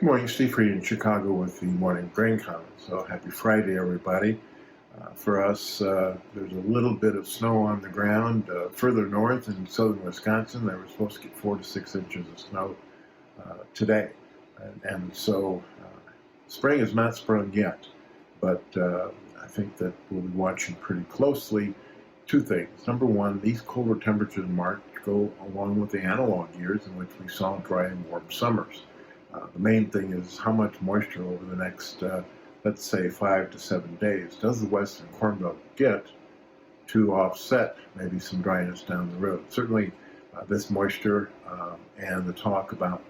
Good morning, Steve Freed in Chicago with the Morning Grain Comment. So happy Friday, everybody. For us, there's a little bit of snow on the ground. Further north in southern Wisconsin, they were supposed to get 4 to 6 inches of snow today. And so spring is not sprung yet, but I think that we'll be watching pretty closely two things. Number one, these colder temperatures in March go along with the analog years in which we saw dry and warm summers. The main thing is how much moisture over the next, let's say, 5 to 7 days does the Western Corn Belt get to offset maybe some dryness down the road. Certainly, this moisture and the talk about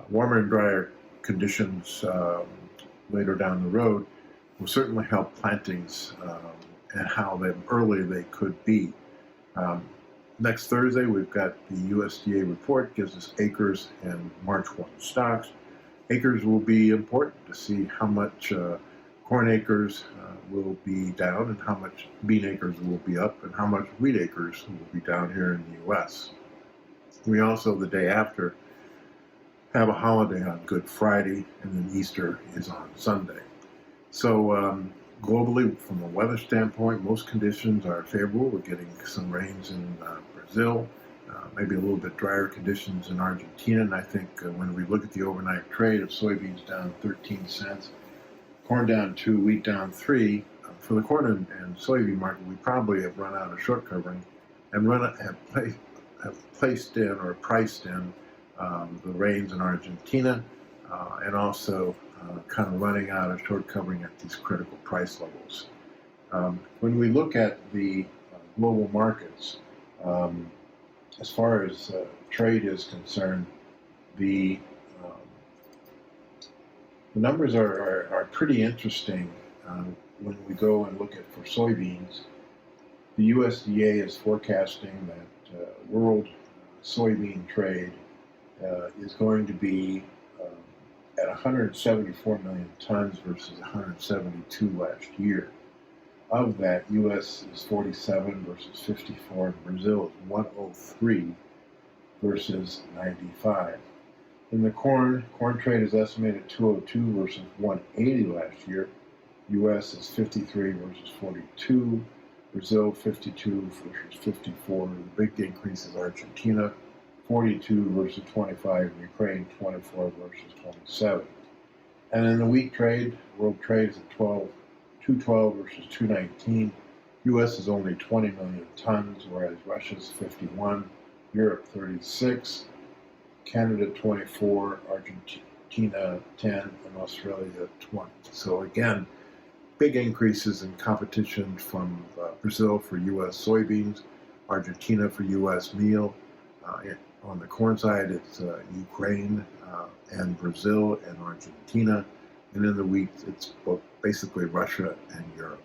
warmer and drier conditions later down the road will certainly help plantings and how early they could be. Next Thursday, we've got the USDA report, gives us acres and March 1 stocks. Acres will be important to see how much corn acres will be down and how much bean acres will be up and how much wheat acres will be down here in the U.S. We also, the day after, have a holiday on Good Friday, and then Easter is on Sunday. So globally, from a weather standpoint, most conditions are favorable. We're getting some rains in Brazil, maybe a little bit drier conditions in Argentina. And I think when we look at the overnight trade of soybeans down 13 cents, corn down 2, wheat down 3, for the corn and soybean market, we probably have run out of short covering and have placed in or priced in the rains in Argentina and also kind of running out of short covering at these critical price levels. When we look at the global markets, as far as trade is concerned, the numbers are pretty interesting when we go and look at for soybeans. The USDA is forecasting that world soybean trade is going to be at 174 million tons versus 172 last year. Of that, U.S. is 47 versus 54, and Brazil is 103 versus 95. In the corn trade is estimated at 202 versus 180 last year. U.S. is 53 versus 42, Brazil 52 versus 54. The big increase is Argentina, 42 versus 25, and Ukraine 24 versus 27. And in the wheat trade, world trade is at 212 versus 219. U.S. is only 20 million tons, whereas Russia's 51, Europe 36, Canada 24, Argentina 10, and Australia 20. So again, big increases in competition from Brazil for U.S. soybeans, Argentina for U.S. meal. On the corn side, it's Ukraine and Brazil and Argentina. And in the wheat, it's basically Russia and Europe.